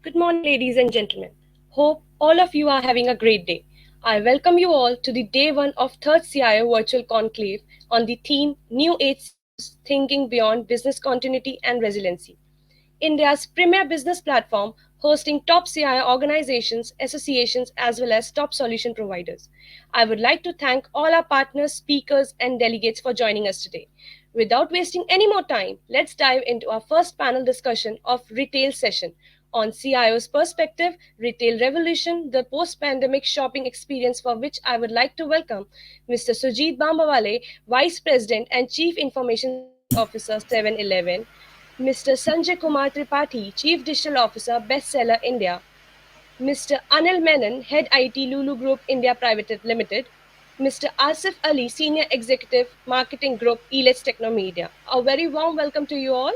Good morning, ladies and gentlemen. Hope all of you are having a great day. I welcome you all to the day one of third CIO virtual conclave on the theme New Age CIOs Thinking Beyond Business Continuity and Resiliency. India's premier business platform, hosting top CIO organizations, associations, as well as top solution providers. I would like to thank all our partners, speakers, and delegates for joining us today. Without wasting any more time, let's dive into our first panel discussion of retail session on CIO's perspective, retail revolution, the post-pandemic shopping experience, for which I would like to welcome Mr. Sujit Bambawale, Vice President and Chief Information Security Officer 7-Eleven, Mr. Sanjay Kumar Tripathi, Chief Digital Officer, Bestseller India, Mr. Anil Menon, Head IT, Lulu Group India Private Limited, Mr. Asif Ali, Senior Executive, Marketing Group, Elets Technomedia. A very warm welcome to you all.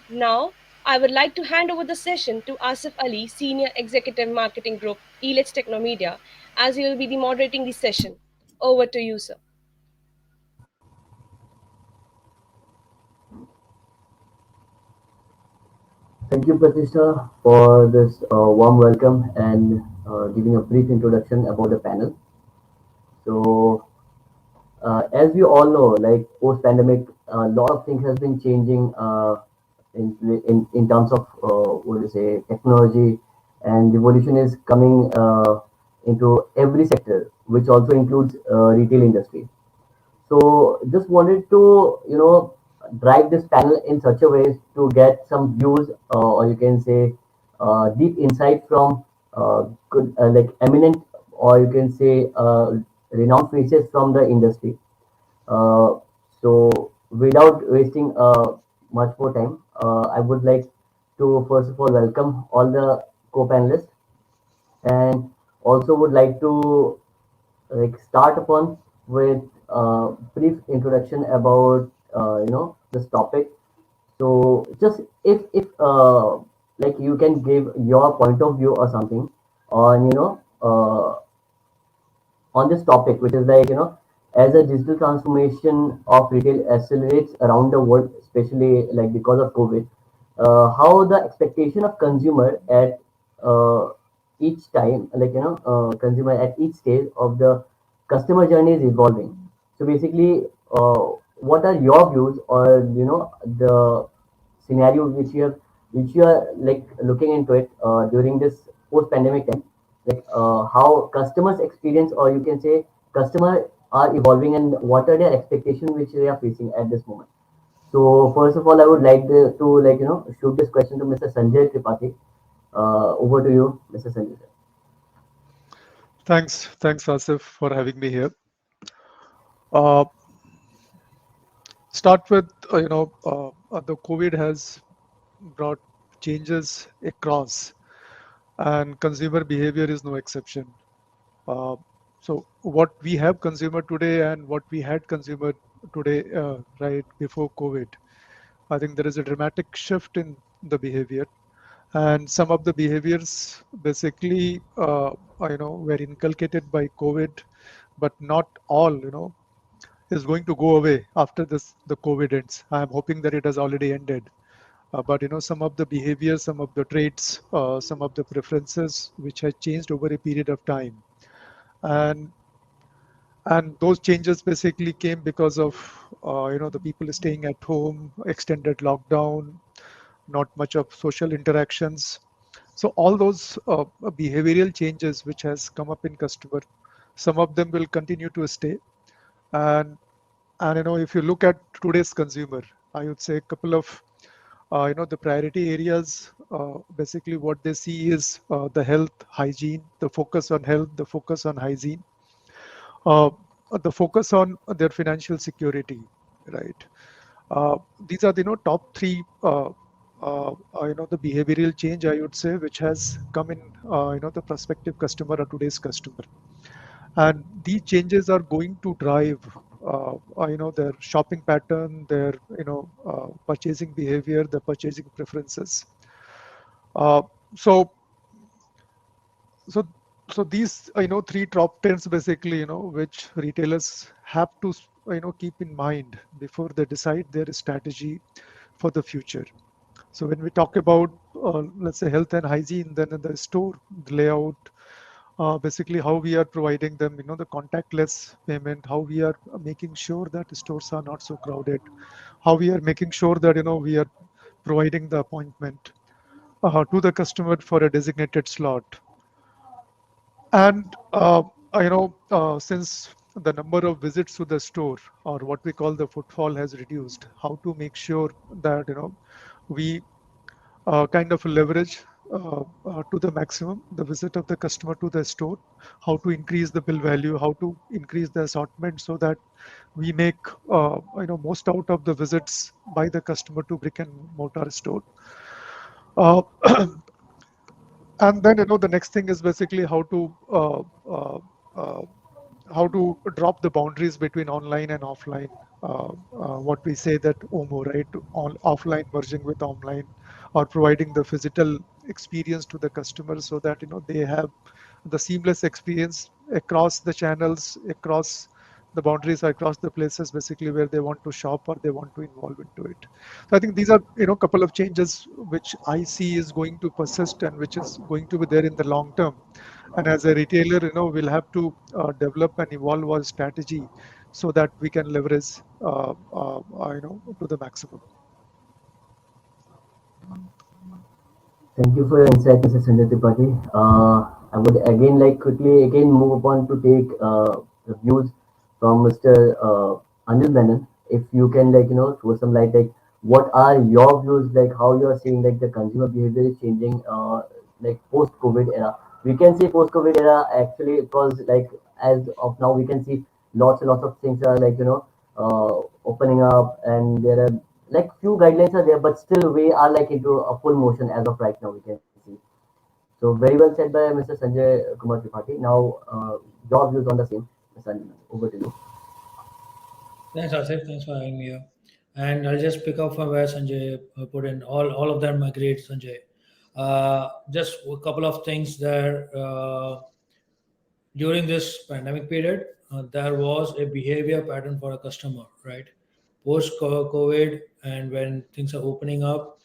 Now, I would like to hand over the session to Asif Ali, Senior Executive, Marketing Group, Elets Technomedia, as he will be moderating the session. Over to you, sir. Thank you, Pratisha, for this warm welcome and giving a brief introduction about the panel. So, as we all know, like post-pandemic, a lot of things has been changing in terms of what do you say technology, and revolution is coming into every sector, which also includes retail industry. So just wanted to, drive this panel in such a way to get some views, or you can say deep insight from good, like eminent, or you can say renowned faces from the industry. Uh, so without wasting much more time, I would like to first of all welcome all the co-panelists, and also would like to like start upon with a brief introduction about this topic. So just if like you can give your point of view or something on on this topic, which is like as a digital transformation of retail accelerates around the world, especially like because of COVID, how the expectation of consumer at each time, like consumer at each stage of the customer journey is evolving. So basically, what are your views, or the scenario which you are like looking into it during this post pandemic time, like how customers experience, or you can say customer are evolving, and what are their expectations which they are facing at this moment. So first of all, I would like to like shoot this question to Mr. Sanjay Tripathi. Over to you, Mr. Sanjay. Thanks, Asif, for having me here. Uh, Start with the COVID has brought changes across, and consumer behavior is no exception. Uh, so what we have consumer today and what we had consumer today, right before COVID, I think there is a dramatic shift in the behavior, and some of the behaviors basically, were inculcated by COVID, but not all, is going to go away after the COVID ends. I'm hoping that it has already ended. But some of the behaviors, some of the traits, some of the preferences, which has changed over a period of time, and those changes basically came because of the people staying at home, extended lockdown, not much of social interactions. So all those behavioral changes which has come up in customer, some of them will continue to stay, and if you look at today's consumer, I would say a couple of the priority areas. Basically, what they see is the health, hygiene, the focus on health, the focus on hygiene, uh, the focus on their financial security, right? These are the top three. The behavioral change, I would say, which has come in the prospective customer or today's customer, and these changes are going to drive their shopping pattern, their purchasing behavior, the purchasing preferences. uh, so so so these three top trends basically, which retailers have to keep in mind before they decide their strategy for the future. So when we talk about, let's say, health and hygiene, then in the store, the layout, basically how we are providing them, the contactless payment, how we are making sure that stores are not so crowded, how we are making sure that, we are providing the appointment to the customer for a designated slot. And since the number of visits to the store, or what we call the footfall, has reduced, how to make sure that we kind of leverage to the maximum the visit of the customer to the store, how to increase the bill value, how to increase the assortment, so that we make most out of the visits by the customer to brick and mortar store. Uh, and then the next thing is basically uh, uh, how to drop the boundaries between online and offline. What we say that OMO, right? Offline merging with online, or providing the physical experience to the customer so that they have the seamless experience across the channels, across the boundaries, across the places basically where they want to shop or they want to involve into it. So I think these are a couple of changes which I see is going to persist and which is going to be there in the long term. And as a retailer, we'll have to develop and evolve our strategy so that we can leverage, to the maximum. Thank you for your insight, Mr. Sanjay Tripathi. I would again like quickly again move upon to take the views from Mr. Anil Menon. If you can throw some light like what are your views, like how you are seeing like the consumer behavior is changing like post COVID era. We can say post COVID era actually because like as of now we can see lots and lots of things are opening up, and there are like few guidelines are there, but still we are like into a full motion as of right now we can see. So very well said by Mr. Sanjay Kumar Tripathi. Now your views on the same, Mr. Anil, over to you. Thanks, Asif. Thanks for having me here. And I'll just pick up from where Sanjay put in. All of them are great, Sanjay. Just a couple of things there. During this pandemic period, there was a behavior pattern for a customer, right? Post COVID, and when things are opening up,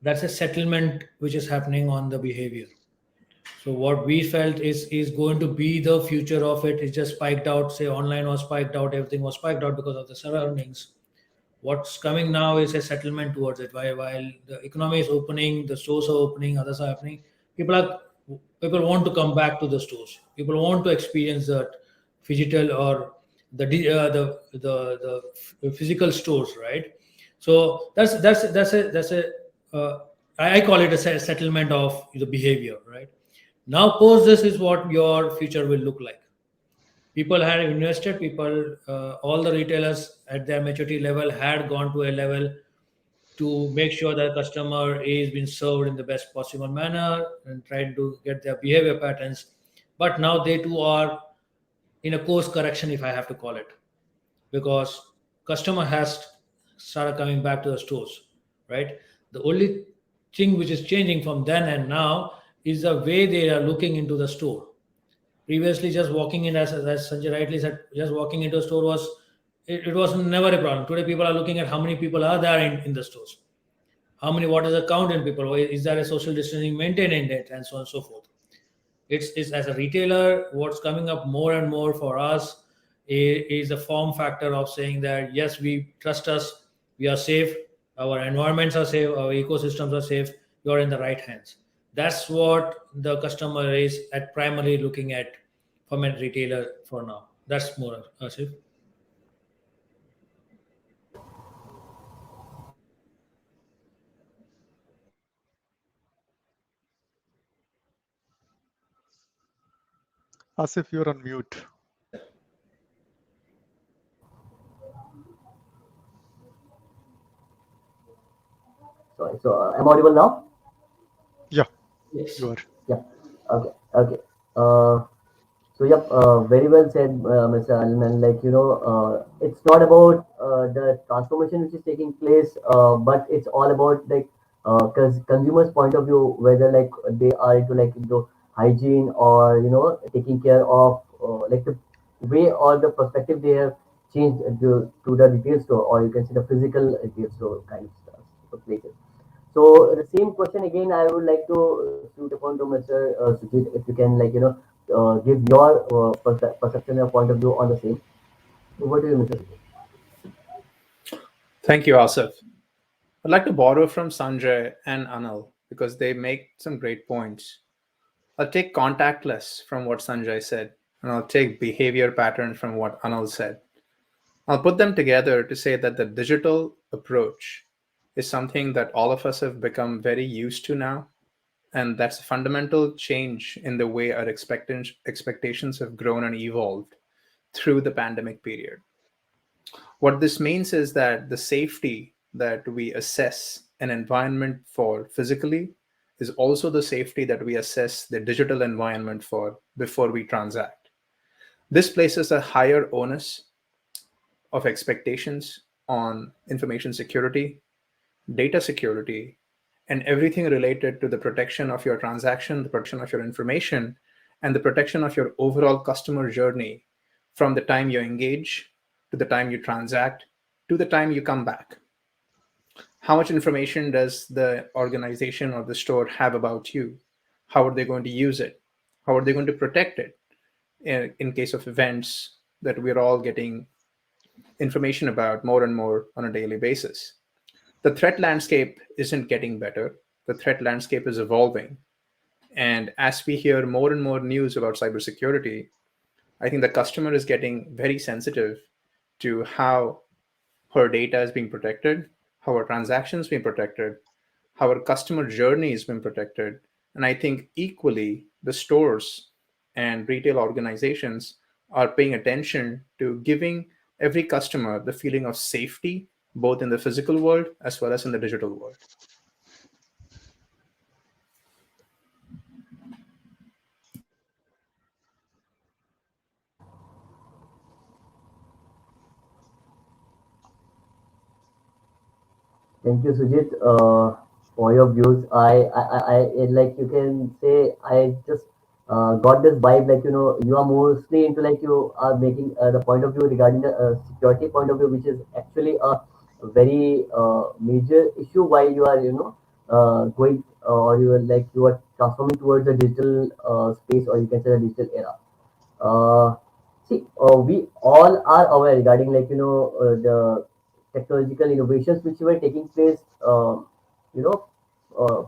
that's a settlement which is happening on the behavior. So what we felt is going to be the future of it. It just spiked out. Say online was spiked out, everything was spiked out because of the surroundings. What's coming now is a settlement towards it. While the economy is opening, the stores are opening, others are happening. People are people want to come back to the stores. People want to experience that physical or the physical stores, right? So that's a I call it a settlement of the behavior, right? Now, post this is what your future will look like. People had invested. All the retailers at their maturity level had gone to a level to make sure that customer is being served in the best possible manner and trying to get their behavior patterns. But now they too are in a course correction, if I have to call it, because customer has started coming back to the stores, right? The only thing which is changing from then and now is the way they are looking into the store. Previously, just walking in, as Sanjay rightly said, just walking into a store it was never a problem. Today, people are looking at how many people are there in the stores, how many, what is the count in people, is there a social distancing maintained in it, and so on and so forth. It's as a retailer, what's coming up more and more for us is a form factor of saying that yes, we trust us, we are safe, our environments are safe, our ecosystems are safe, you're in the right hands. That's what the customer is at primarily looking at from a retailer for now. That's more, Asif. Asif, you're on mute. Sorry, so I'm audible now. Yeah, Yes. you are. Yeah. Okay. Okay. Uh, so yep. Very well said, Mr. Alman. Like it's not about the transformation which is taking place, but it's all about like because consumers' point of view, whether like they are into hygiene or taking care of like the way or the perspective they have changed to the retail store, or you can see the physical retail store kind of stuff places. So the same question again, I would like to shoot upon to Mr. Sujit, if you can, give your perception or point of view on the same. Over to you, Mr. Sujit. Thank you, Asif. I'd like to borrow from Sanjay and Anil because they make some great points. I'll take contactless from what Sanjay said, and I'll take behavior pattern from what Anil said. I'll put them together to say that the digital approach is something that all of us have become very used to now, and that's a fundamental change in the way our expectations have grown and evolved through the pandemic period. What this means is that the safety that we assess an environment for physically is also the safety that we assess the digital environment for before we transact. This places a higher onus of expectations on information security, data security, and everything related to the protection of your transaction, the protection of your information, and the protection of your overall customer journey from the time you engage to the time you transact to the time you come back. How much information does the organization or the store have about you? How are they going to use it? How are they going to protect it in case of events that we're all getting information about more and more on a daily basis? The threat landscape isn't getting better. The threat landscape is evolving. And as we hear more and more news about cybersecurity, I think the customer is getting very sensitive to how her data is being protected, how our transactions being protected, how our customer journey is being protected. And I think equally the stores and retail organizations are paying attention to giving every customer the feeling of safety, both in the physical world as well as in the digital world. Thank you, Sujit, for your views. Like you can say, I just got this vibe, like, you are mostly into, like, you are making the point of view regarding the security point of view, which is actually a very major issue why you are, going or you are like you are transforming towards a digital space, or you can say a digital era. Uh, See, we all are aware regarding, the technological innovations which were taking place, you know, uh,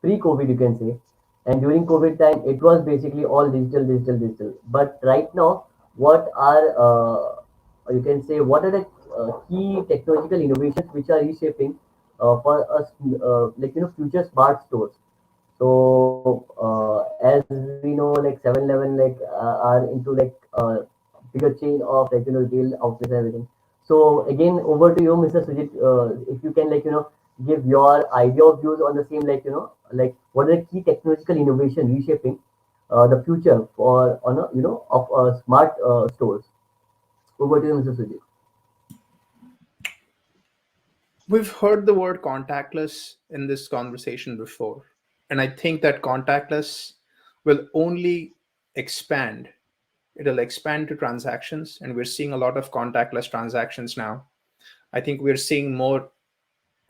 pre-COVID, you can say, and during COVID time, it was basically all digital, digital, digital. But right now, what are you can say what are the key technological innovations which are reshaping for us, future smart stores? So as we know, like 7-Eleven, are into bigger chain of retail outlets and everything. So again, over to you, Mr. Sujit. If you can give your idea of views on the same, what are the key technological innovation reshaping the future for on a, of smart stores. Over to you, Mr. Sujit. We've heard the word contactless in this conversation before, and I think that contactless will only expand. It'll expand to transactions, and we're seeing a lot of contactless transactions now. I think we're seeing more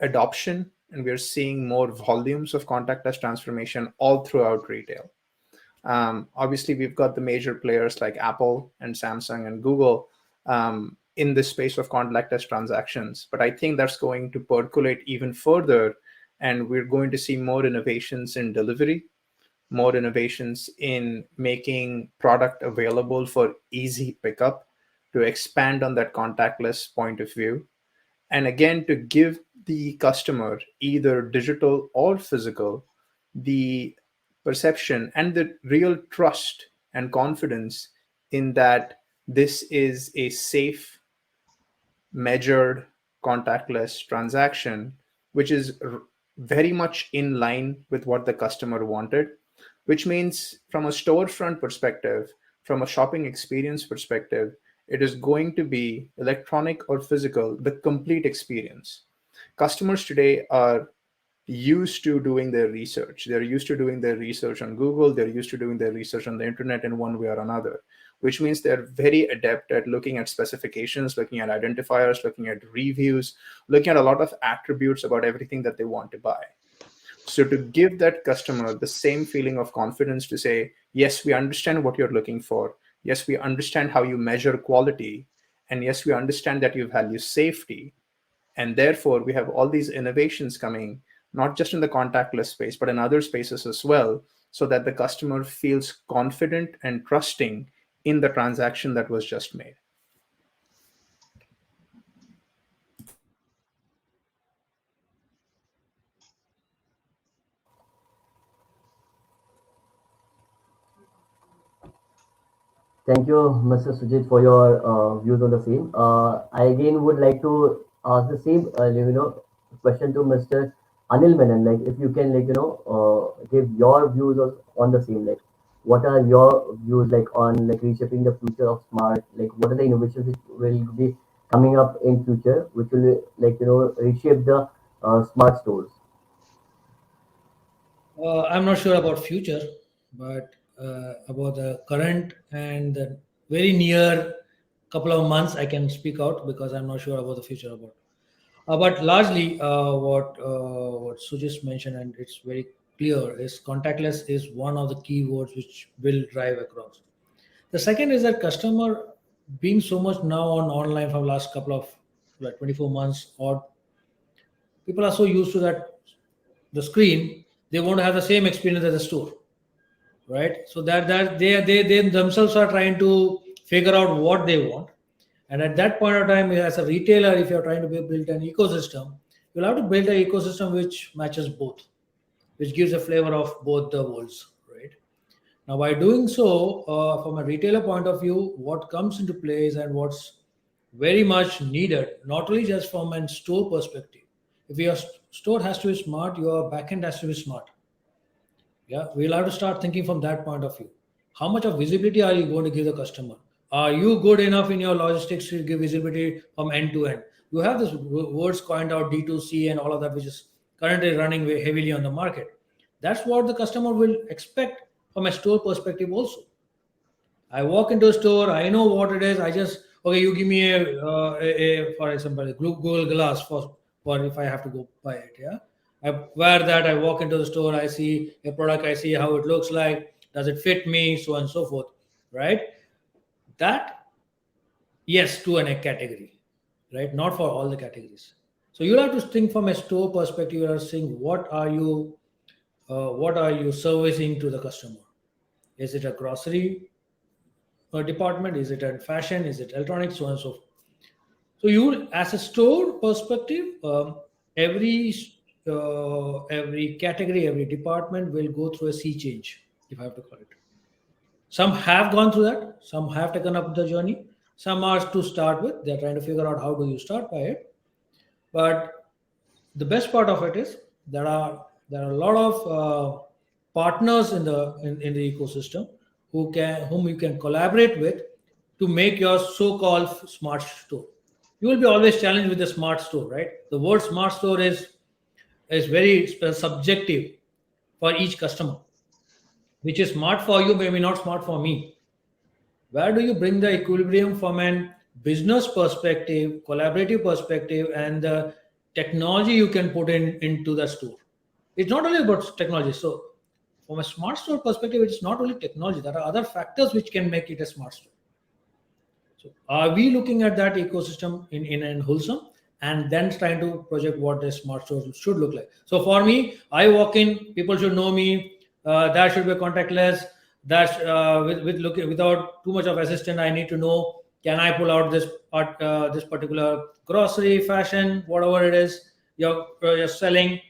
adoption and we're seeing more volumes of contactless transformation all throughout retail. Obviously, we've got the major players like Apple and Samsung and Google in this space of contactless transactions. But I think that's going to percolate even further, and we're going to see more innovations in delivery, more innovations in making product available for easy pickup to expand on that contactless point of view. And again, to give the customer, either digital or physical, the perception and the real trust and confidence in that this is a safe, measured, contactless transaction, which is very much in line with what the customer wanted, which means from a storefront perspective, from a shopping experience perspective, it is going to be electronic or physical, the complete experience. Customers today are used to doing their research. They're used to doing their research on Google. They're used to doing their research on the internet in one way or another, which means they're very adept at looking at specifications, looking at identifiers, looking at reviews, looking at a lot of attributes about everything that they want to buy. So to give that customer the same feeling of confidence to say, yes, we understand what you're looking for. Yes, we understand how you measure quality. And yes, we understand that you value safety. And therefore, we have all these innovations coming, not just in the contactless space, but in other spaces as well, so that the customer feels confident and trusting in the transaction that was just made. Thank you, Mr. Sujit, for your views on the same. I again would like to ask the same, question to Mr. Anil Menon. Like, if you can, give your views on the same. Like, what are your views, like, on like reshaping the future of smart? Like, what are the innovations which will be coming up in future, which will reshape the smart stores? I'm not sure about future, but about the current and the very near couple of months, I can speak out because I'm not sure about the future about. But largely, what Sujit mentioned, and it's very clear, is contactless is one of the key words which will drive across. The second is that customer being so much now on online from last couple of like 24 months, or people are so used to that the screen, they want to have the same experience as the store, right? So that they themselves are trying to figure out what they want, and at that point of time, as a retailer, if you're trying to build an ecosystem, you'll have to build an ecosystem which matches both, which gives a flavor of both the worlds, right? Now, by doing so, from a retailer point of view, what comes into place and what's very much needed, not only just from a store perspective. If your store has to be smart, your backend has to be smart. Yeah, we'll have to start thinking from that point of view. How much of visibility are you going to give the customer? Are you good enough in your logistics to give visibility from end to end? You have this words coined out D2C and all of that, which is currently running very heavily on the market. That's what the customer will expect from a store perspective also. I walk into a store, I know what it is. I just okay, you give me for example, a Google Glass for if I have to go buy it. Yeah, I wear that. I walk into the store, I see a product, I see how it looks like, does it fit me, so on and so forth. Right? That yes to an a category, right? Not for all the categories. So you have to think from a store perspective. You are saying what are you servicing to the customer? Is it a grocery department? Is it in fashion? Is it electronics? So on and so forth. So you, as a store perspective, every category, every department will go through a sea change, if I have to call it. Some have gone through that. Some have taken up the journey. Some are to start with. They're trying to figure out how do you start by it. But the best part of it is there are a lot of partners in the ecosystem whom you can collaborate with to make your so-called smart store. You will be always challenged with the smart store, right? The word smart store is very subjective for each customer, which is smart for you, maybe not smart for me. Where do you bring the equilibrium from an business perspective, collaborative perspective, and the technology you can put into the store? It's not only about technology. So from a smart store perspective, it's not only technology. There are other factors which can make it a smart store. So are we looking at that ecosystem in wholesome and then trying to project what a smart store should look like? So for me, I walk in, people should know me. That should be contactless. That with looking without too much of assistant, I need to know can I pull out this particular grocery, fashion, whatever it is you're selling,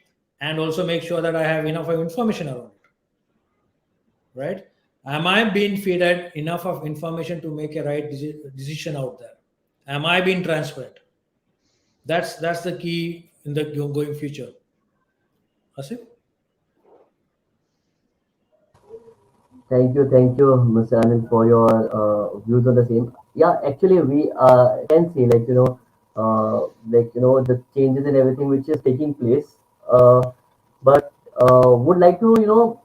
and also make sure that I have enough of information around it, right? Am I being fed enough of information to make a right decision out there? Am I being transparent? That's the key in the going future. Asif? Thank you, Mr. Anil, for your views on the same. Yeah, actually, we can see the changes and everything which is taking place. But would like to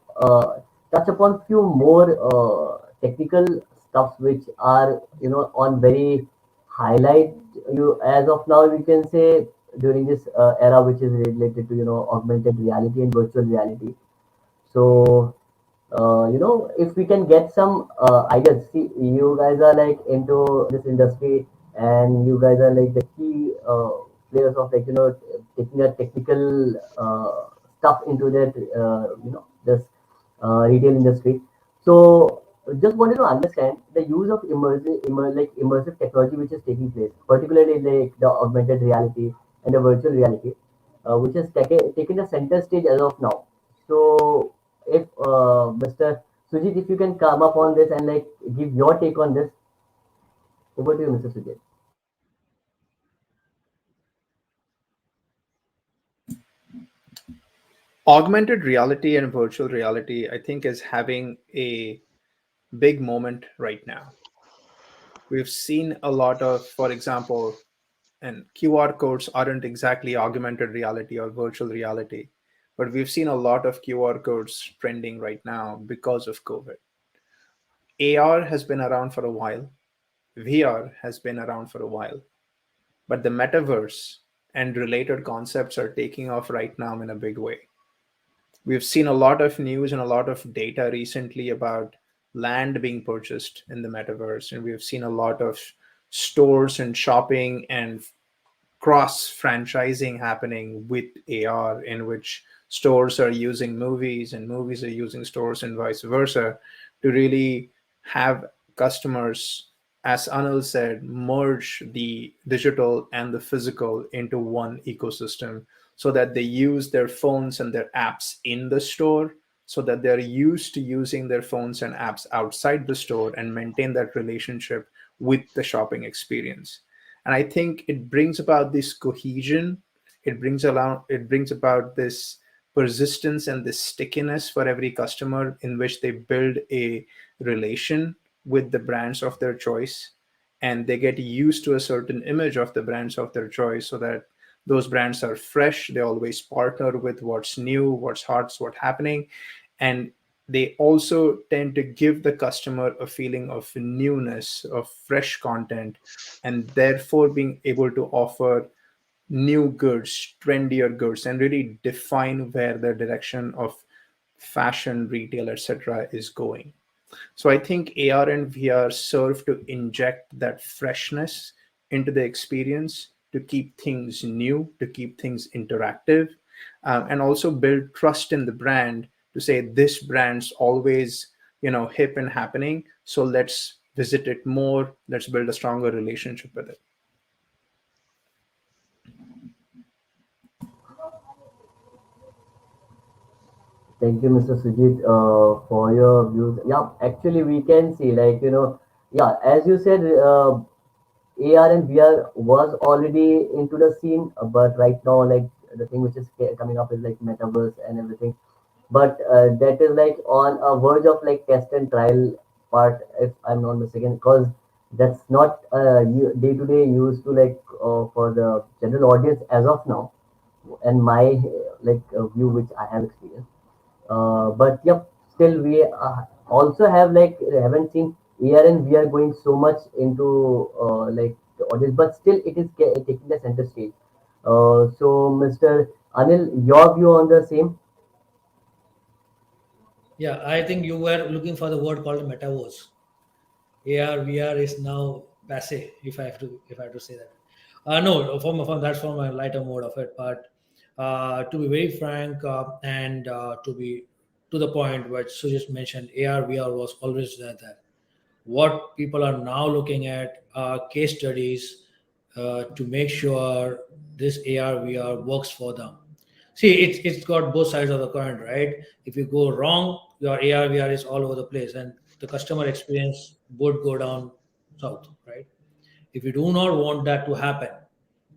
touch upon few more technical stuffs which are on very highlight. You as of now we can say during this era, which is related to augmented reality and virtual reality. So if we can get some ideas, see, you guys are like into this industry, and you guys are like the key players of like taking a technical stuff into that this retail industry. So just wanted to understand the use of immersive technology which is taking place, particularly like the augmented reality and the virtual reality, which has taken the center stage as of now. So if Mr. Sujit, if you can come up on this and like give your take on this, over to you, Mr. Sujit. Augmented reality and virtual reality, I think, is having a big moment right now. We've seen a lot of, for example, and QR codes aren't exactly augmented reality or virtual reality, but we've seen a lot of QR codes trending right now because of COVID. AR has been around for a while, VR has been around for a while, but the metaverse and related concepts are taking off right now in a big way. We've seen a lot of news and a lot of data recently about land being purchased in the metaverse, and we've seen a lot of stores and shopping and cross franchising happening with AR, in which stores are using movies and movies are using stores and vice versa to really have customers, as Anil said, merge the digital and the physical into one ecosystem so that they use their phones and their apps in the store, so that they're used to using their phones and apps outside the store and maintain that relationship with the shopping experience. And I think it brings about this cohesion. It brings about this persistence and this stickiness for every customer, in which they build a relation with the brands of their choice, and they get used to a certain image of the brands of their choice, so that those brands are fresh. They always partner with what's new, what's hot, what's happening. And they also tend to give the customer a feeling of newness, of fresh content, and therefore being able to offer new goods, trendier goods, and really define where the direction of fashion, retail, etc. is going. So I think AR and VR serve to inject that freshness into the experience, to keep things new, to keep things interactive, and also build trust in the brand, to say this brand's always, hip and happening. So let's visit it more. Let's build a stronger relationship with it. Thank you, Mr. Sujit, for your views. Yeah, actually, we can see, like, yeah, as you said, AR and VR was already into the scene, but right now, like, the thing which is coming up is like metaverse and everything. But that is like on a verge of like test and trial part, if I'm not mistaken, because that's not day to day used to like for the general audience as of now, and my view which I have experienced. But yep, still we also have like haven't seen AR and VR going so much into like the audience, but still it is taking the center stage. So, Mr. Anil, your view on the same? Yeah, I think you were looking for the word called metaverse. AR VR is now passe, if I have to say that. No, from that's from a lighter mode of it. But to be very frank, and to be to the point, what Sujit mentioned, AR VR was always there. What people are now looking at are case studies to make sure this AR VR works for them. See, it's got both sides of the coin, right? If you go wrong, your AR VR is all over the place, and the customer experience would go down south, right? If you do not want that to happen,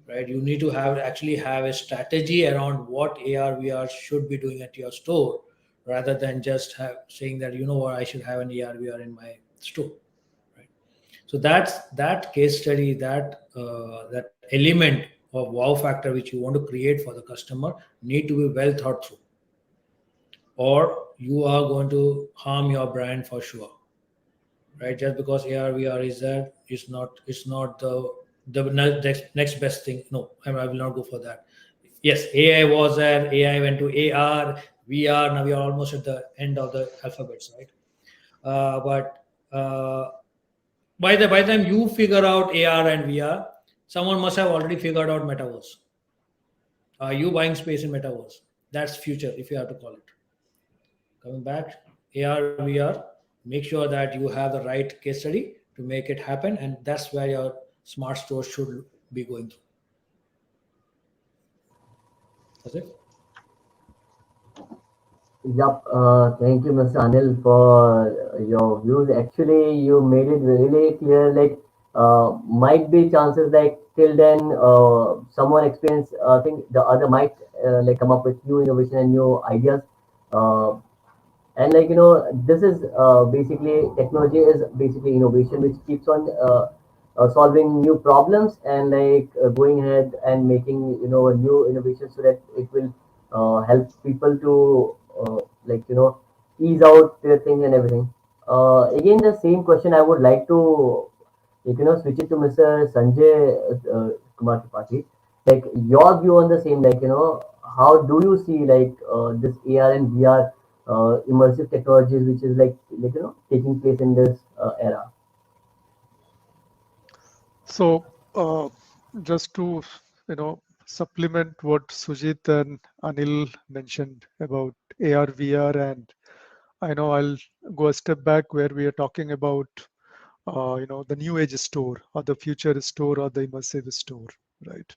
right, you need to have a strategy around what AR VR should be doing at your store, rather than just saying that, you know what, I should have an AR VR in my store, right? So that case study, that element of wow factor which you want to create for the customer need to be well thought through, or you are going to harm your brand for sure, right? Just because AR VR is there, it's not the the next best thing. No, I will not go for that. Yes, AI was there. AI went to AR, VR. Now we are almost at the end of the alphabets, right? But by the time you figure out AR and VR, someone must have already figured out metaverse. Are you buying space in metaverse? That's future, if you have to call it. Coming back, AR, VR, make sure that you have the right case study to make it happen, and that's where your smart store should be going through. That's it. Yup, thank you, Mr. Anil, for your views. Actually, you made it really clear. Like, might be chances like till then, someone experience. I think the other might like come up with new innovation and new ideas. Uh, and like this is basically technology is basically innovation which keeps on solving new problems and like going ahead and making a new innovation so that it will help people to like ease out their things and everything. Again, the same question I would like to switch it to Mr. Sanjay Kumar Tripathi. Like your view on the same, like how do you see like this AR and VR immersive technologies, which is like taking place in this era? So, just to supplement what Sujit and Anil mentioned about AR, VR, and I know I'll go a step back where we are talking about the new age store or the future store or the immersive store, right?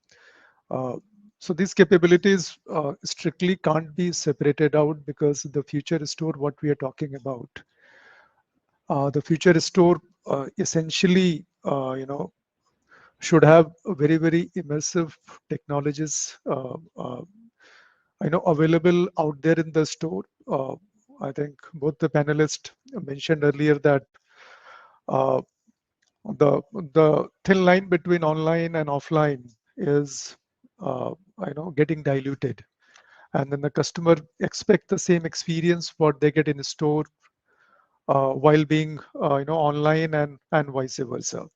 Uh, so these capabilities strictly can't be separated out because the future store, what we are talking about, the future store essentially, should have a very immersive technologies available out there in the store. I think both the panelists mentioned earlier that uh, the thin line between online and offline is getting diluted, and then the customer expect the same experience what they get in store while being online and vice versa.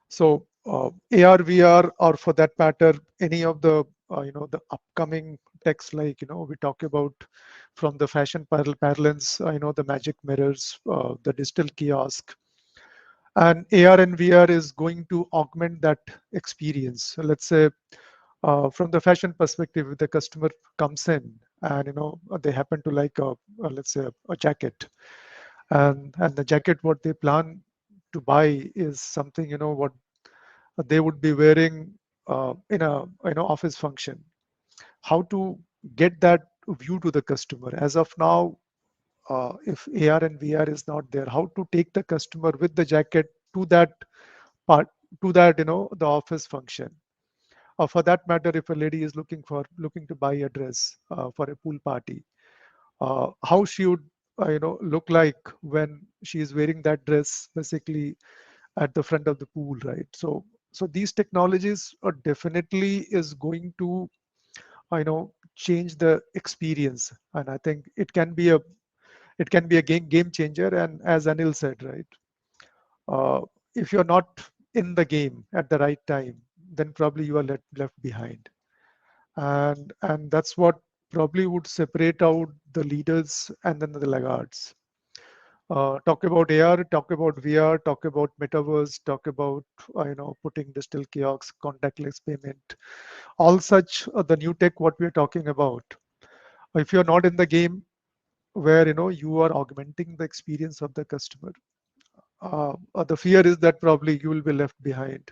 So AR, VR, or for that matter, any of the the upcoming techs like we talk about from the fashion parlance, the magic mirrors, the digital kiosk, and AR and VR is going to augment that experience. So let's say from the fashion perspective, if the customer comes in and they happen to like let's say a jacket, and the jacket what they plan to buy is something what they would be wearing in a office function. How to get that view to the customer? As of now, if AR and VR is not there, how to take the customer with the jacket to that part, to that the office function? Or for that matter, if a lady is looking to buy a dress for a pool party, how she would look like when she is wearing that dress, basically at the front of the pool, right? So these technologies are definitely is going to change the experience, and I think it can be a game changer. And as Anil said, right, uh, if you're not in the game at the right time, then probably you are left behind, and that's what probably would separate out the leaders and then the laggards. Talk about AR, talk about VR, talk about metaverse, talk about putting digital kiosks, contactless payment, all such the new tech what we are talking about. If you're not in the game where you are augmenting the experience of the customer, the fear is that probably you will be left behind.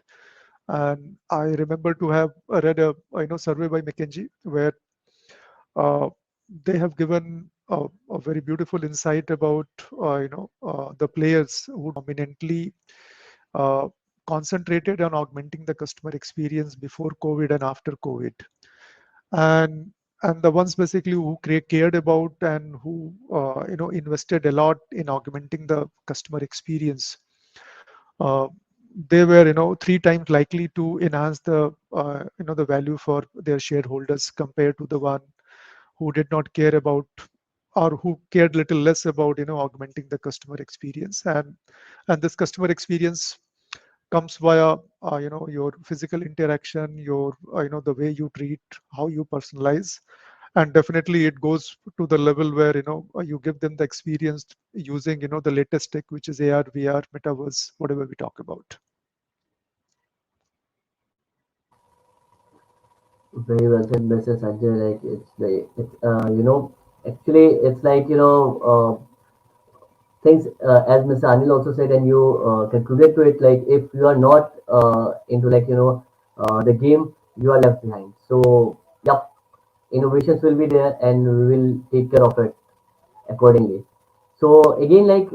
And I remember to have read a survey by McKinsey where uh, they have given a very beautiful insight about the players who dominantly uh, concentrated on augmenting the customer experience before COVID and after COVID, and the ones basically who cared about and who invested a lot in augmenting the customer experience. Uh, they were 3 times likely to enhance the the value for their shareholders compared to the one who did not care about, or who cared little less about augmenting the customer experience. And this customer experience comes via your physical interaction, your the way you treat, how you personalize, and definitely it goes to the level where you give them the experience using the latest tech, which is AR, VR, metaverse, whatever we talk about. Very well said, Mr. Sanjay. Like it's actually it's like things as Mr. Anil also said, and you concluded to it. Like if you are not into like the game, you are left behind. So yep, innovations will be there, and we will take care of it accordingly. So again, like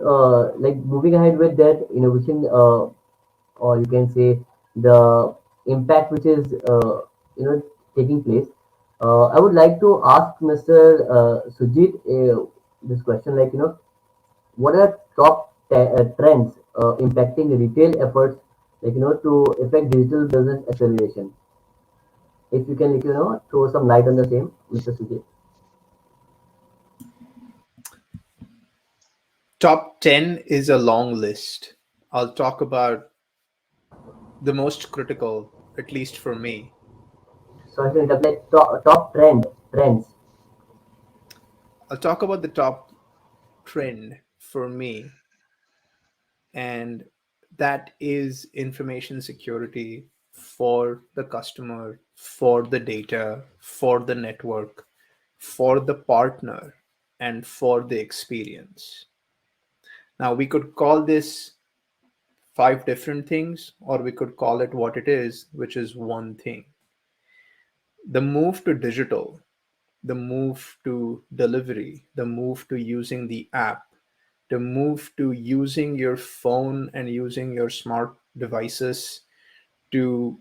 moving ahead with that innovation, or you can say the impact which is taking place. I would like to ask Mr. Sujit this question, like what are top trends impacting retail efforts, like to affect digital business acceleration? If you can, like, throw some light on the same, Mr. Sujit. Top 10 is a long list. I'll talk about the most critical, at least for me. Sorry to interrupt. Like top trends. I'll talk about the top trend for me, and that is information security for the customer, for the data, for the network, for the partner, and for the experience. Now, we could call this five different things, or we could call it what it is, which is one thing. The move to digital, the move to delivery, the move to using the app, the move to using your phone and using your smart devices to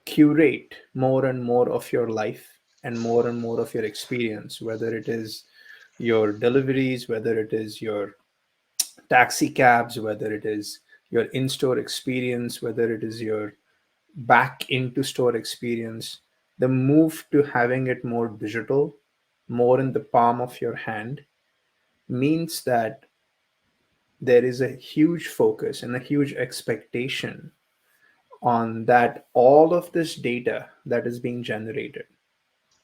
curate more and more of your life and more of your experience, whether it is your deliveries, whether it is your taxi cabs, whether it is your in store experience, whether it is your back into store experience. The move to having it more digital, more in the palm of your hand, means that there is a huge focus and a huge expectation on that all of this data that is being generated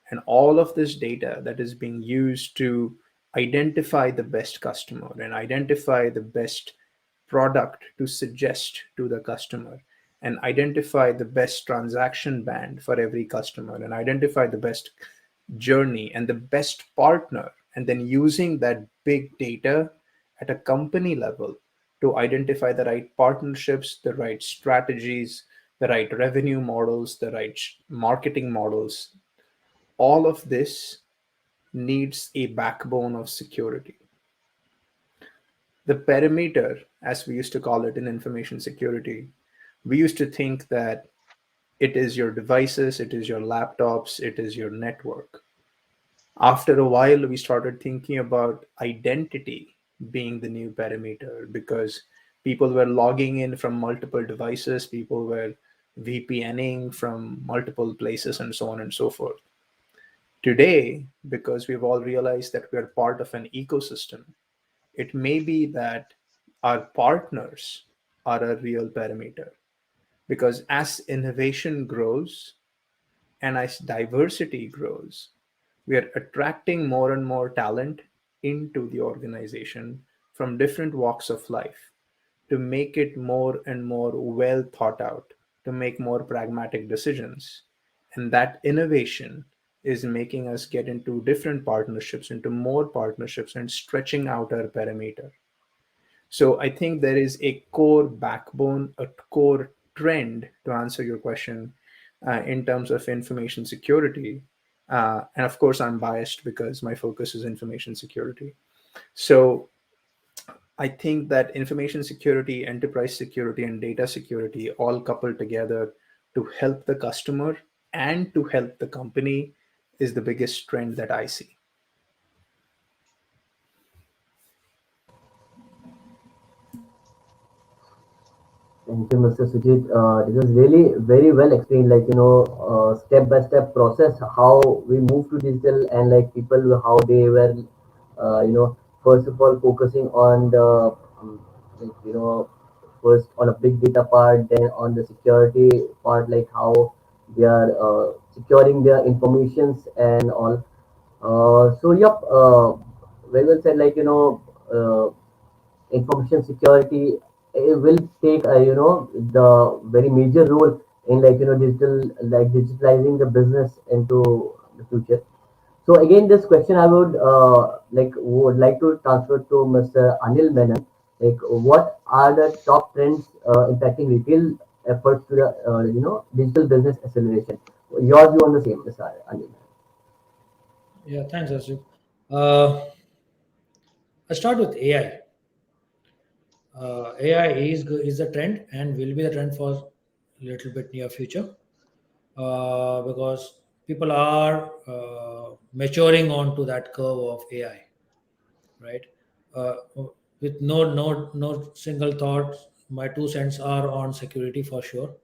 and all of this data that is being used to identify the best customer and identify the best product to suggest to the customer and identify the best transaction band for every customer and identify the best journey and the best partner, and then using that big data at a company level to identify the right partnerships, the right strategies, the right revenue models, the right marketing models. All of this needs a backbone of security. The perimeter, as we used to call it in information security, we used to think that it is your devices, it is your laptops, it is your network. After a while, we started thinking about identity being the new perimeter because people were logging in from multiple devices, people were VPNing from multiple places, and so on and so forth. Today, because we've all realized that we're part of an ecosystem, it may be that our partners are a real parameter. Because as innovation grows and as diversity grows, we are attracting more and more talent into the organization from different walks of life to make it more and more well thought out, to make more pragmatic decisions. And that innovation is making us get into different partnerships, into more partnerships, and stretching out our perimeter. So I think there is a core backbone, a core trend to answer your question in terms of information security. And of course, I'm biased because my focus is information security. So I think that information security, enterprise security, and data security all coupled together to help the customer and to help the company is the biggest trend that I see. Thank you, Mr. Sujit. This is really very well explained, like, step by step process, how we move to digital, and like people, how they were, first of all, focusing on the, like, first on a big data part, then on the security part, like how they are securing their informations and all. So yep, very well said. Like information security will take the very major role in digital, like digitalizing the business into the future. So again, this question I would like to transfer to Mr. Anil Menon. Like, what are the top trends impacting retail efforts to the digital business acceleration? Your view on the same, Mr. Anil. Yeah, thanks, Asif. Uh, I start with AI. AI is the trend and will be the trend for a little bit near future, because people are maturing onto that curve of AI, right? Uh, with no single thought, my 2 cents are on security for sure,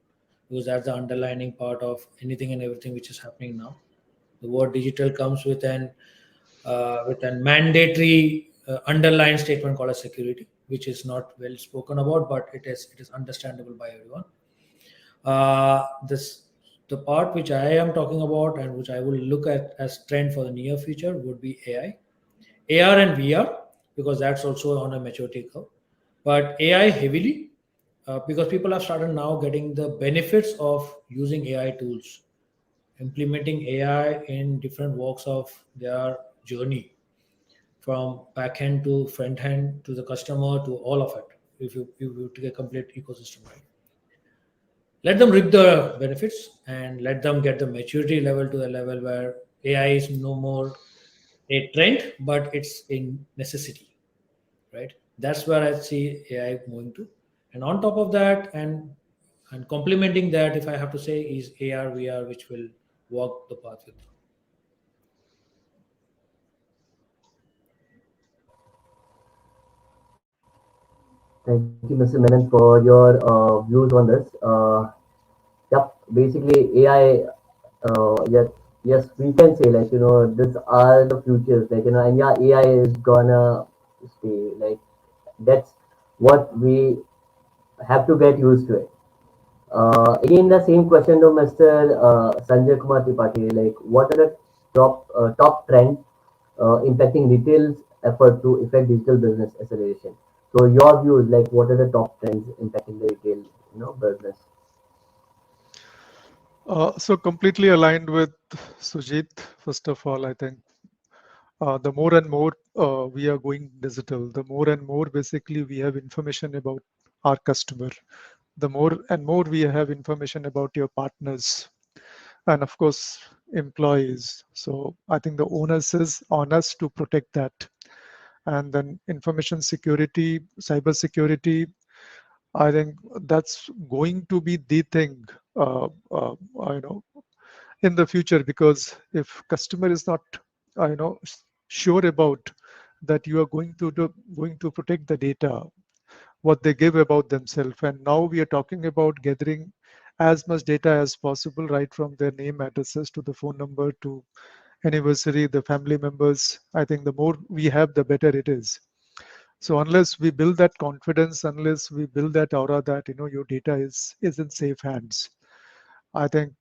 because that's the underlining part of anything and everything which is happening now. The word digital comes with a mandatory underlying statement called as security, which is not well spoken about, but it is understandable by everyone. This the part which I am talking about and which I will look at as trend for the near future would be AI, AR and VR, because that's also on a maturity curve. But AI heavily, because people have started now getting the benefits of using AI tools, implementing AI in different walks of their journey, from back end to front end to the customer to all of it. If you take a complete ecosystem, right? Let them reap the benefits and let them get the maturity level to the level where AI is no more a trend, but it's a necessity, right? That's where I see AI moving to. And on top of that, and complementing that, if I have to say, is AR, VR, which will walk the path with. Thank you, Mr. Menon, for your views on this. Yep, basically AI. Yes, yes, we can say like these are the futures. Like and yeah, AI is gonna stay. Like that's what we have to get used to it. Again, the same question to Mr. Sanjay Kumar Tripathi. Like, what are the top trends impacting retail's effort to affect digital business acceleration? So, your views, like, what are the top trends impacting the retail, business? So completely aligned with Sujit. First of all, I think the more and more we are going digital, the more and more basically we have information about our customer. The more and more we have information about your partners, and of course employees. So I think the onus is on us to protect that. And then information security, cyber security, I think that's going to be the thing. Uh, uh, you know, in the future, because if customer is not sure about that you are going to protect the data what they give about themselves, and now we are talking about gathering as much data as possible, right from their name, addresses to the phone number to anniversary, the family members. I think the more we have, the better it is. So unless we build that confidence, unless we build that aura that your data is in safe hands, I think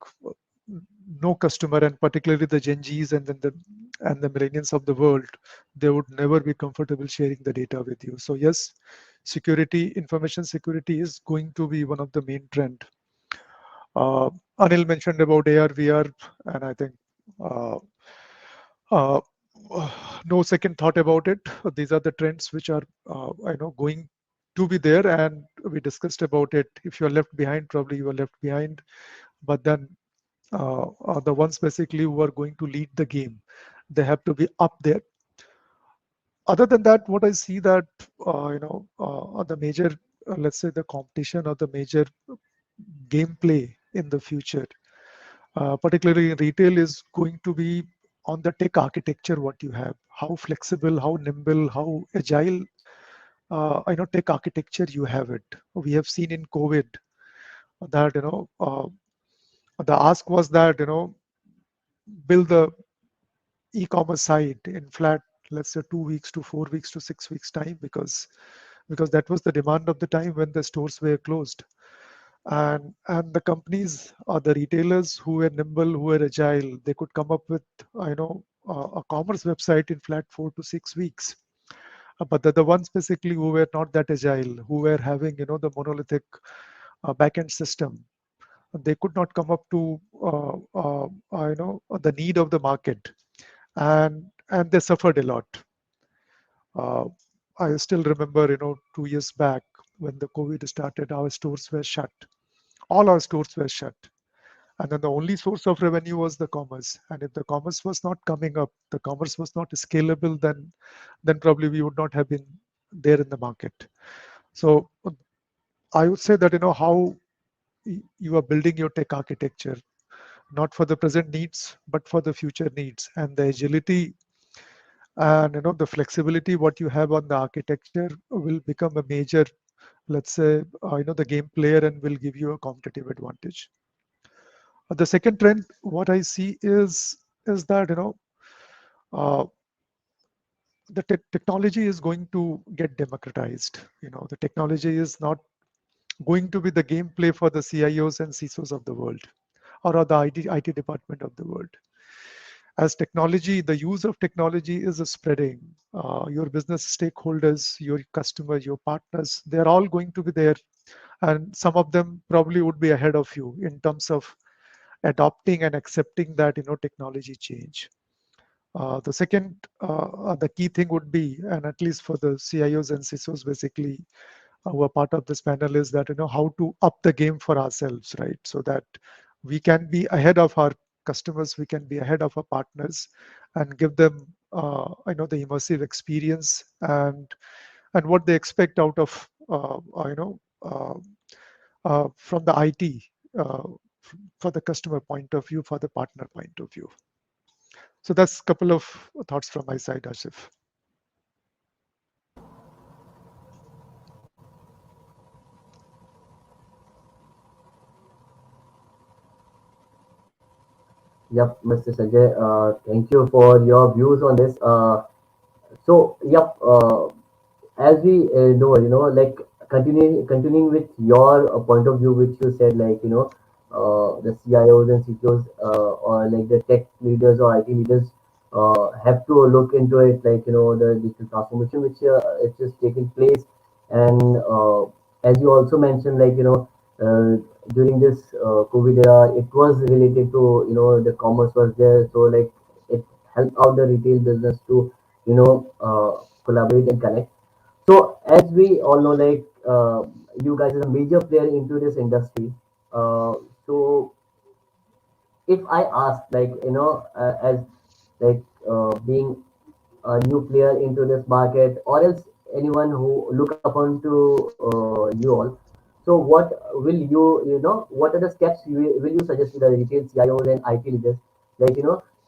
no customer, and particularly the Gen Zs and then the millennials of the world, they would never be comfortable sharing the data with you. So yes, security, information security is going to be one of the main trend. Uh, Anil mentioned about AR, VR, and I think uh, uh, no second thought about it. These are the trends which are I know going to be there, and we discussed about it. If you are left behind, probably you are left behind. But then are the ones basically who are going to lead the game. They have to be up there. Other than that, what I see that the major, let's say the competition or the major gameplay in the future, particularly in retail, is going to be on the tech architecture. What you have, how flexible, how nimble, how agile, tech architecture you have it. We have seen in COVID that the ask was that build the e-commerce site in flat, let's say 2 weeks to 4 weeks to 6 weeks time, because because that was the demand of the time when the stores were closed. And the companies or the retailers who were nimble, who were agile, they could come up with, a commerce website in flat 4 to 6 weeks. But the ones basically who were not that agile, who were having, the monolithic backend system, they could not come up to, the need of the market, and they suffered a lot. Uh, I still remember, 2 years back when the COVID started, our stores were shut. All our stores were shut. And then the only source of revenue was the commerce. And if the commerce was not coming up, the commerce was not scalable, then probably we would not have been there in the market. So I would say that, how you are building your tech architecture, not for the present needs, but for the future needs, and the agility and the flexibility what you have on the architecture will become a major, let's say, the game player, and will give you a competitive advantage. The second trend what I see is that uh, the technology is going to get democratized. The technology is not going to be the gameplay for the CIOs and CISOs of the world, or the IT department of the world. As technology, the use of technology is spreading. Your business stakeholders, your customers, your partners, they're all going to be there. And some of them probably would be ahead of you in terms of adopting and accepting that, technology change. The key thing would be, and at least for the CIOs and CISOs basically who are part of this panel, is that how to up the game for ourselves, right? So that we can be ahead of our customers, we can be ahead of our partners, and give them the immersive experience and what they expect out of from the IT, uh, for the customer point of view, for the partner point of view. So that's a couple of thoughts from my side, Ashif. Yep, Mr. Sanjay, thank you for your views on this. Yep, as we know, like continuing with your point of view, which you said, like, the CIOs and CTOs, or like the tech leaders or IT leaders, have to look into it, like, the digital transformation which it's just taking place. And as you also mentioned, like, during this COVID era, it was related to, the commerce was there. So, like, it helped out the retail business to, collaborate and connect. So as we all know, like, you guys are a major player into this industry. So if I ask, like, as like being a new player into this market, or else anyone who look upon to you all. So what will what are the steps will you suggest to the retail CIOs and IT leaders, like,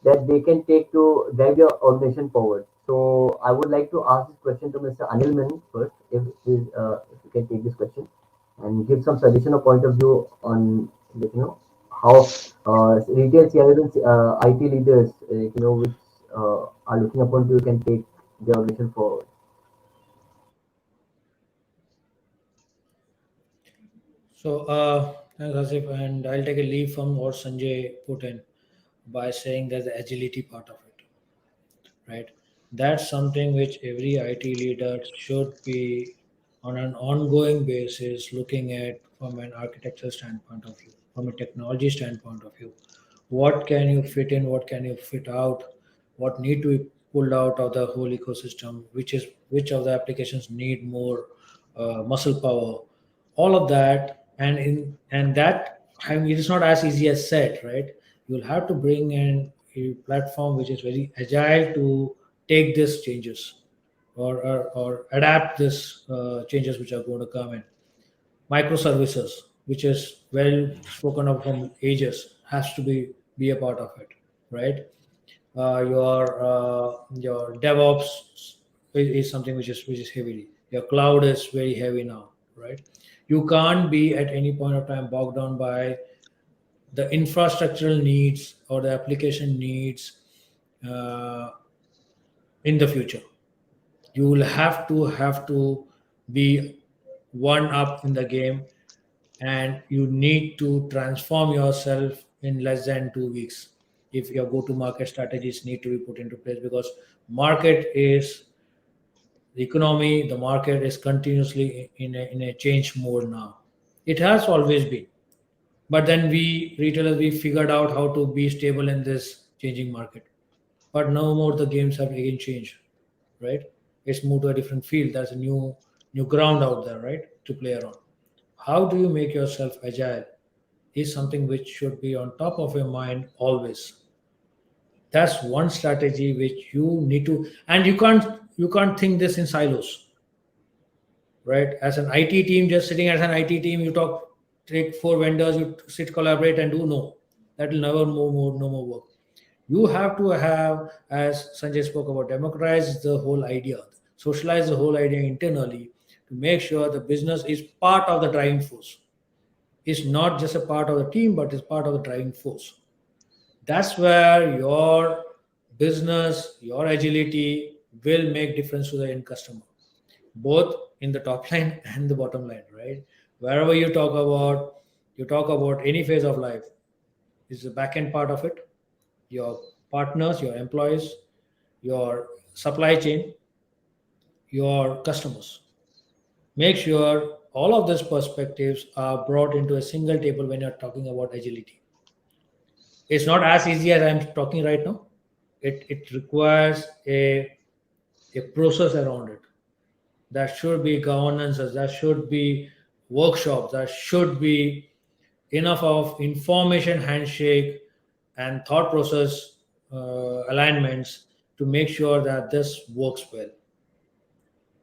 that they can take to drive your organization forward? So I would like to ask this question to Mr. Anil Menon first, if you can take this question and give some suggestion or point of view on, like, how retail CIOs and IT leaders, which are looking upon you, can take their organization forward. So, thanks, Asif, and I'll take a leave from what Sanjay put in by saying there's the agility part of it, right? That's something which every IT leader should be on an ongoing basis looking at from an architecture standpoint of view, from a technology standpoint of view. What can you fit in? What can you fit out? What need to be pulled out of the whole ecosystem? Which of the applications need more muscle power? All of that, and that, I mean, it is not as easy as said, right? You'll have to bring in a platform which is very agile to take these changes, or adapt this changes which are going to come in. Microservices, which is well spoken of from ages, has to be a part of it, right? Your DevOps is something which is heavily. Your cloud is very heavy now, right? You can't be at any point of time bogged down by the infrastructural needs or the application needs uh, in the future. You will have to be one up in the game, and you need to transform yourself in less than 2 weeks if your go-to-market strategies need to be put into place, because market is the economy, the market is continuously in a change mode now. It has always been, but then we retailers, we figured out how to be stable in this changing market. But no more the games have again changed, right? It's moved to a different field. There's a new ground out there, right, to play around. How do you make yourself agile is something which should be on top of your mind always. That's one strategy which you need to, and you can't think this in silos, right? As an IT team, just sitting as an IT team, you talk, take four vendors, you sit, collaborate, and do no. That will never no more work. You have to have, as Sanjay spoke about, democratize the whole idea, socialize the whole idea internally to make sure the business is part of the driving force. It's not just a part of the team, but it's part of the driving force. That's where your business, your agility will make difference to the end customer, both in the top line and the bottom line, right? Wherever you talk about any phase of life, is the back end part of it, your partners, your employees, your supply chain, your customers. Make sure all of these perspectives are brought into a single table when you're talking about agility. It's not as easy as I'm talking right now. It requires a process around it. There should be governances, there should be workshops, there should be enough of information handshake and thought process alignments to make sure that this works well,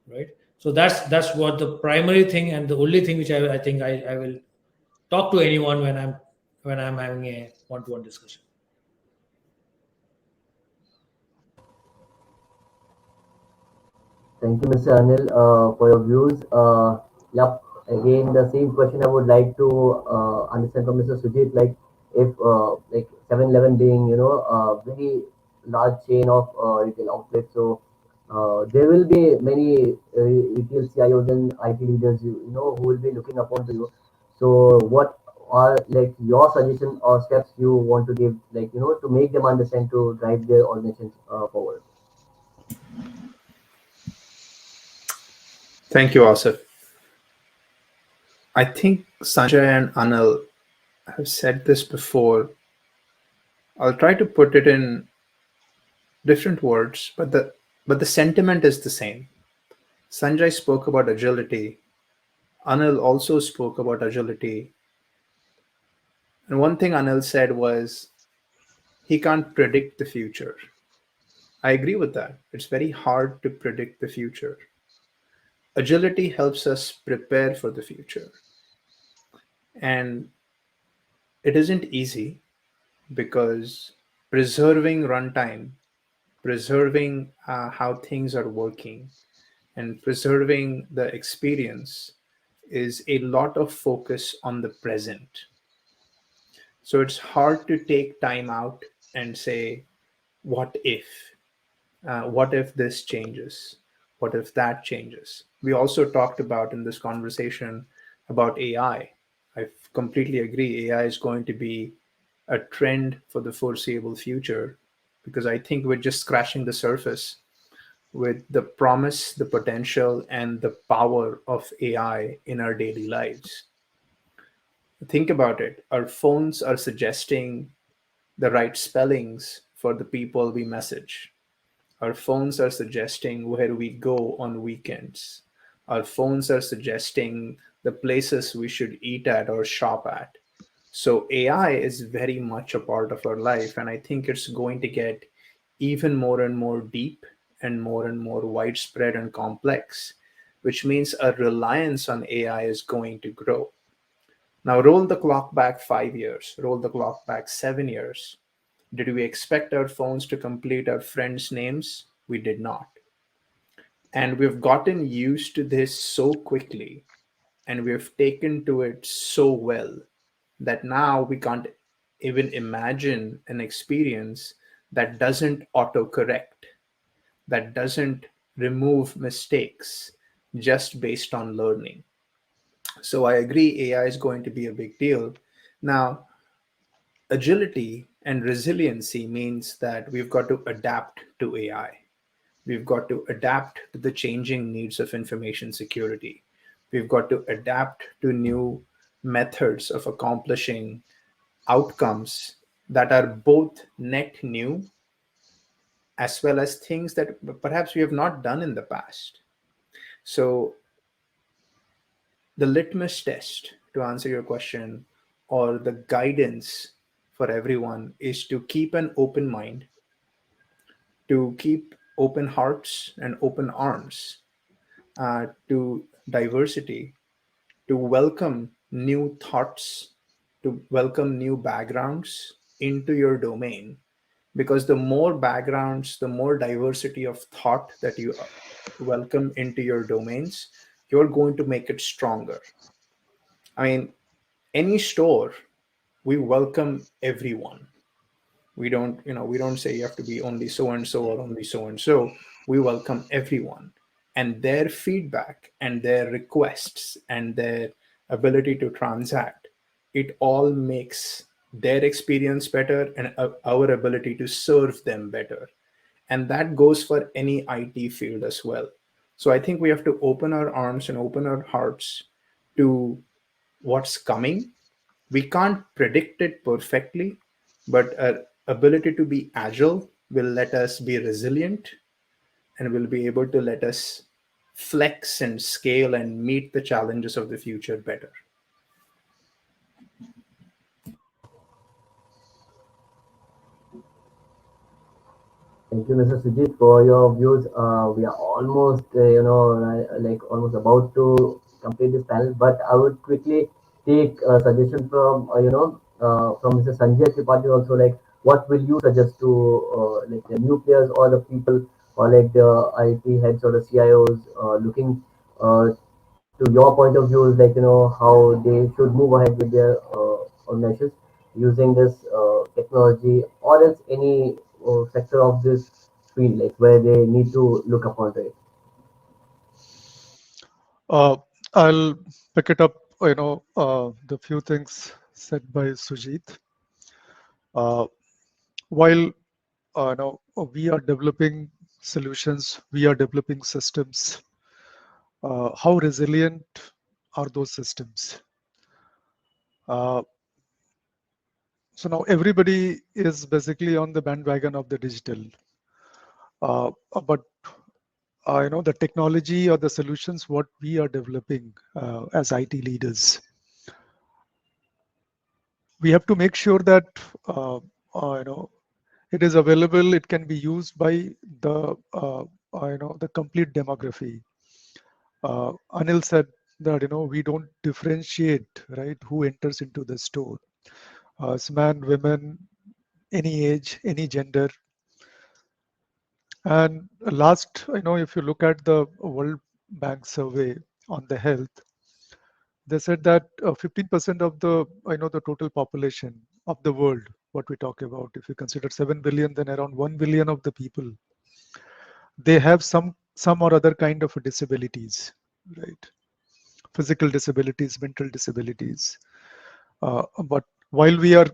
right? So that's what the primary thing and the only thing which I think I will talk to anyone when I'm having a one-to-one discussion. Thank you, Mr. Anil, for your views. Yep. Again, the same question I would like to understand from Mr. Sujit. Like, if like 7-Eleven being a very large chain of retail outlets, so there will be many retail CIOs and IT leaders, who will be looking upon to you. So, what are like your suggestion or steps you want to give, like to make them understand to drive their organizations forward? Thank you, Asif. I think Sanjay and Anil have said this before. I'll try to put it in different words, but the sentiment is the same. Sanjay spoke about agility. Anil also spoke about agility. And one thing Anil said was he can't predict the future. I agree with that. It's very hard to predict the future. Agility helps us prepare for the future. And it isn't easy because preserving runtime, preserving how things are working, and preserving the experience is a lot of focus on the present. So it's hard to take time out and say, what if? What if this changes? What if that changes? We also talked about in this conversation about AI. I completely agree. AI is going to be a trend for the foreseeable future because I think we're just scratching the surface with the promise, the potential, and the power of AI in our daily lives. Think about it. Our phones are suggesting the right spellings for the people we message. Our phones are suggesting where we go on weekends. Our phones are suggesting the places we should eat at or shop at. So AI is very much a part of our life, and I think it's going to get even more and more deep and more widespread and complex, which means our reliance on AI is going to grow. Now, roll the clock back 5 years, roll the clock back 7 years. Did we expect our phones to complete our friends' names? We did not. And we've gotten used to this so quickly and we've taken to it so well that now we can't even imagine an experience that doesn't autocorrect, that doesn't remove mistakes, just based on learning. So I agree AI is going to be a big deal. Now, agility and resiliency means that we've got to adapt to AI. We've got to adapt to the changing needs of information security. We've got to adapt to new methods of accomplishing outcomes that are both net new as well as things that perhaps we have not done in the past. So, the litmus test to answer your question, or the guidance for everyone, is to keep an open mind, to keep open hearts and open arms to diversity, to welcome new thoughts, to welcome new backgrounds into your domain. Because the more backgrounds, the more diversity of thought that you welcome into your domains, you're going to make it stronger. I mean, any store, we welcome everyone. We don't say you have to be only so and so or only so and so. We welcome everyone, and their feedback and their requests and their ability to transact, it all makes their experience better and our ability to serve them better. And that goes for any IT field as well. So I think we have to open our arms and open our hearts to what's coming. We can't predict it perfectly, but our ability to be agile will let us be resilient and will be able to let us flex and scale and meet the challenges of the future better. Thank you, Mr. Sujit, for your views. We are almost, like almost about to complete this panel, but I would quickly take a suggestion from, from Mr. Sanjay Tripathi also, like, what will you suggest to, like, the new players or the people or like the IT heads or the CIOs looking to your point of view, is like, how they should move ahead with their organizations using this technology or else any sector of this field, like where they need to look upon it. Uh, I'll pick it up, the few things said by Sujit. Uh, while we are developing solutions, we are developing systems. How resilient are those systems? Uh, so now everybody is basically on the bandwagon of the digital, but the technology or the solutions what we are developing as IT leaders, we have to make sure that uh, it is available. It can be used by the the complete demography. Anil said that we don't differentiate, right, who enters into the store. It's man, women, any age, any gender. And last, if you look at the World Bank survey on the health, they said that 15% of the the total population of the world, what we talk about, if you consider 7 billion, then around 1 billion of the people, they have some or other kind of disabilities, right? Physical disabilities, mental disabilities. But while we are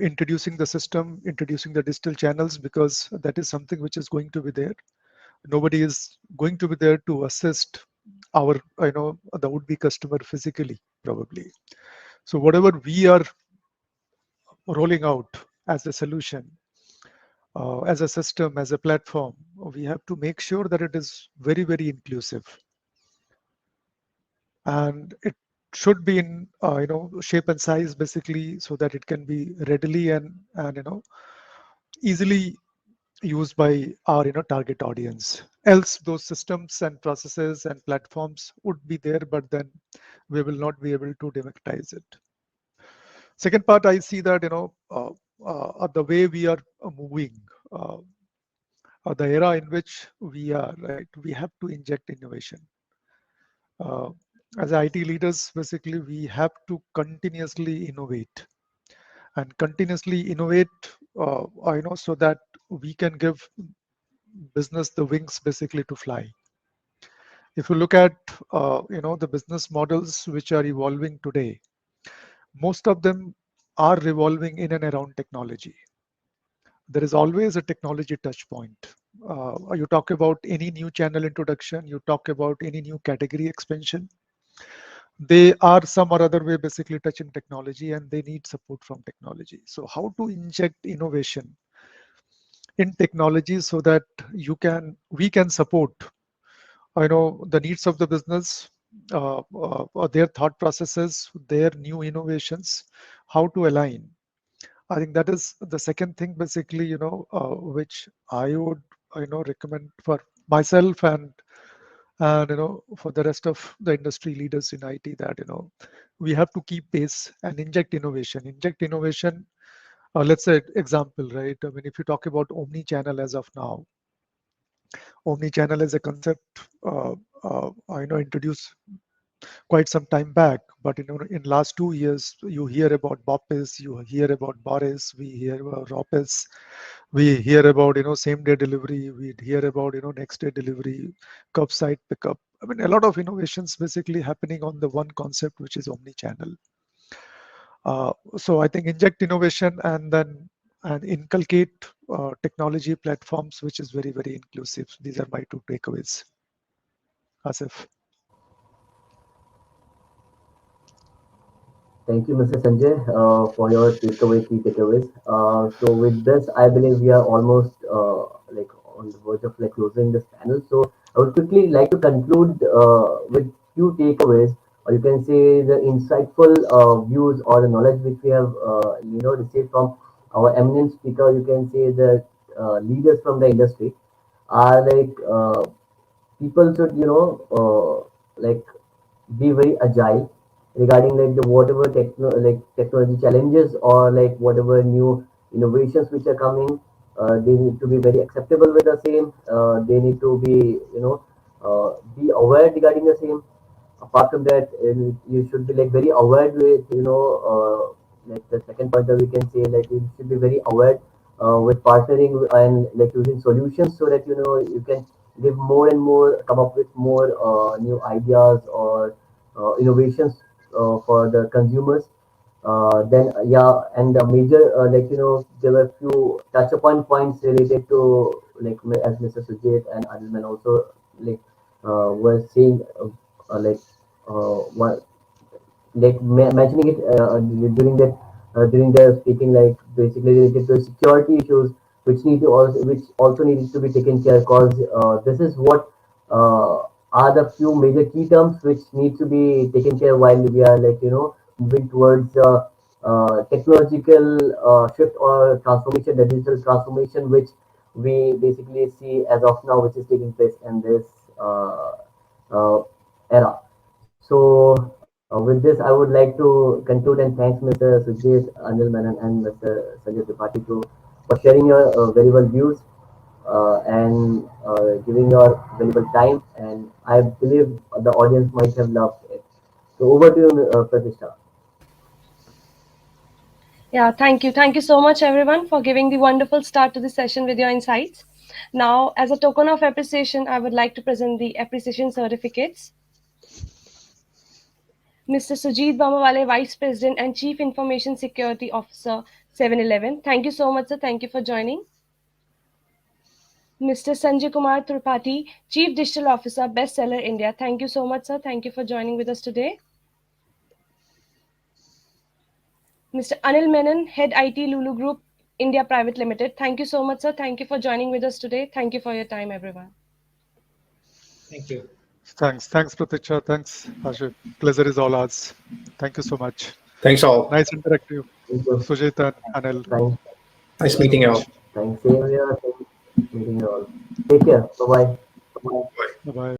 introducing the system, introducing the digital channels, because that is something which is going to be there, nobody is going to be there to assist our the would-be customer physically, probably. So whatever we are rolling out as a solution, as a system, as a platform, we have to make sure that it is very, very inclusive, and it should be in shape and size, basically, so that it can be readily and easily used by our target audience. Else those systems and processes and platforms would be there, but then we will not be able to democratize it. Second part, I see that the way we are moving, uh, the era in which we are, right, we have to inject innovation. uh, as IT leaders, basically we have to continuously innovate and continuously innovate, so that we can give business the wings basically to fly. If you look at the business models which are evolving today, most of them are revolving in and around technology. There is always a technology touch point. You talk about any new channel introduction, you talk about any new category expansion, they are some or other way basically touching technology and they need support from technology. So how to inject innovation in technology so that we can support the needs of the business, their thought processes, their new innovations, how to align. I think that is the second thing basically, which I would, recommend for myself and for the rest of the industry leaders in IT, that we have to keep pace and inject innovation. Inject innovation. Let's say example, right? I mean, if you talk about omni-channel as of now, omni-channel as a concept, I know introduced quite some time back, but in last 2 years, you hear about Bopis, you hear about Boris, we hear about Ropis, we hear about same day delivery, we hear about next day delivery, curbside pickup. I mean, a lot of innovations basically happening on the one concept, which is omni-channel. So I think inject innovation and inculcate technology platforms, which is very inclusive. These are my two takeaways. Asif. Thank you, Mr. Sanjay, for your key takeaways. So with this, I believe we are almost like on the verge of like closing this panel. So I would quickly like to conclude with few takeaways, or you can say the insightful views or the knowledge which we have received from our eminent speaker. You can say the leaders from the industry are like people should like be very agile regarding like the whatever technology challenges or like whatever new innovations which are coming. They need to be very acceptable with the same. They need to be aware regarding the same. Apart from that, you should be like very aware with like the second point that we can say, like you should be very aware with partnering and like using solutions so that you can give more and more, come up with more new ideas or innovations for the consumers. Then yeah, and the major there were few touch upon points related to like as Mr. Sujit and Adilman also like were saying like what like mentioning it during the speaking, like basically related to security issues which also needed to be taken care, because this is what are the few major key terms which need to be taken care while we are moving towards technological shift or transformation, the digital transformation which we basically see as of now, which is taking place in this uh, era. So, with this, I would like to conclude and thanks Mr. Sujit, Anil Menon, and Mr. Sanjay Tripathi for sharing your valuable views and giving your valuable time. And I believe the audience might have loved it. So, over to you, Pratishtha. Yeah, thank you. Thank you so much, everyone, for giving the wonderful start to the session with your insights. Now, as a token of appreciation, I would like to present the appreciation certificates. Mr. Sujit Bamawale, Vice President and Chief Information Security Officer, 7-Eleven. Thank you so much, sir. Thank you for joining. Mr. Sanjay Kumar Tripathi, Chief Digital Officer, Bestseller India. Thank you so much, sir. Thank you for joining with us today. Mr. Anil Menon, Head IT Lulu Group, India Private Limited. Thank you so much, sir. Thank you for joining with us today. Thank you for your time, everyone. Thank you. Thanks, Pratiksha. Thanks, Ashif. Pleasure is all ours. Thank you so much. Thanks all. Nice interactive, Thank you. Sujit and Anil. Thanks. Thank Nice you so meeting you all. much. Thanks. Same here. Same meeting you all. Take care. Bye bye. Bye bye.